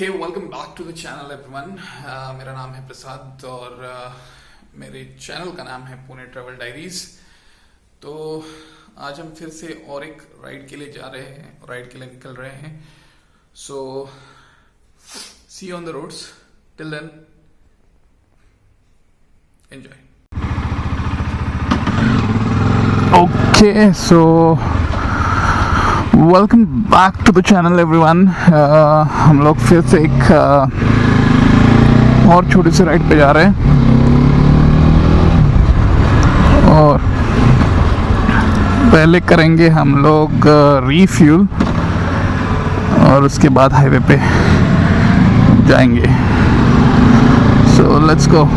Okay, welcome back to the channel everyone. मेरा नाम है प्रसाद और मेरे चैनल का नाम है पुणे ट्रैवल डायरीज। तो आज हम फिर से और एक राइड के लिए जा रहे हैं, राइड के लिए निकल रहे हैं। So see you on the roads, till then enjoy. Okay, so welcome back to the channel everyone. हम लोग फिर से एक और छोटी सी राइड पे जा रहे हैं और पहले करेंगे हम लोग रीफ्यूल और उसके बाद हाईवे पे जाएंगे। So let's go.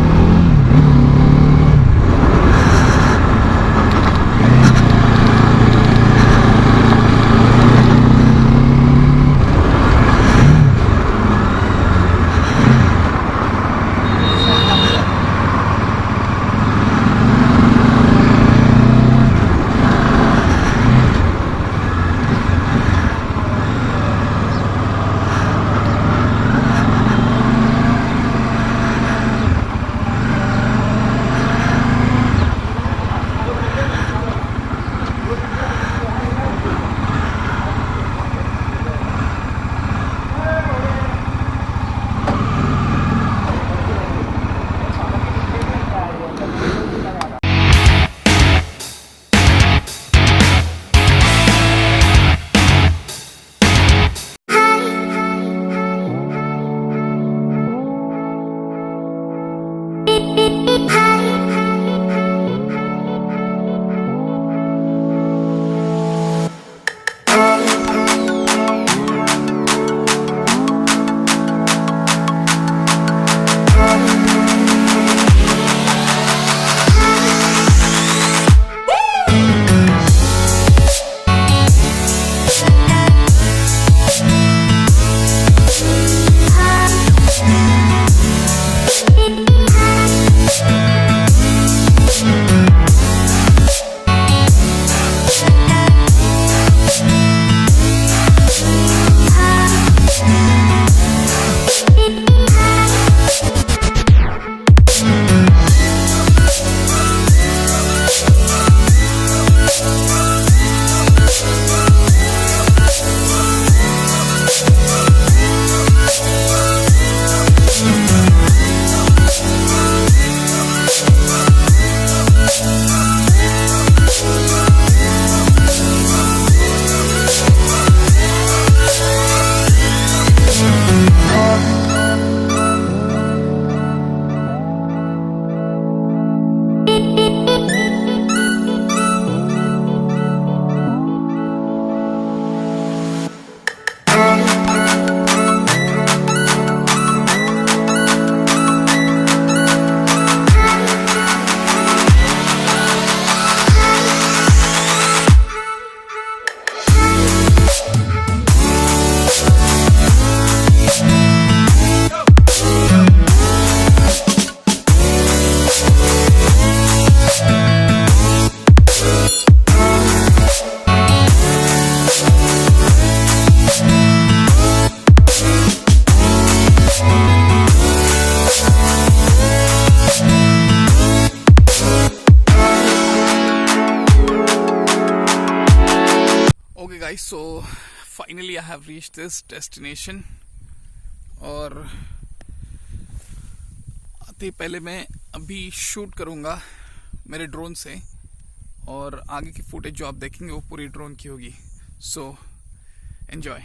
Okay guys, so finally I have reached this destination और आते पहले मैं अभी शूट करूँगा मेरे ड्रोन से और आगे की फुटेज जो आप देखेंगे वो पूरी ड्रोन की होगी। So enjoy.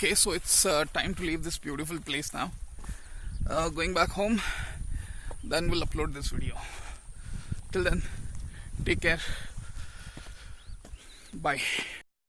Okay, so it's time to leave this beautiful place now. Going back home, then we'll upload this video. Till then, take care. Bye.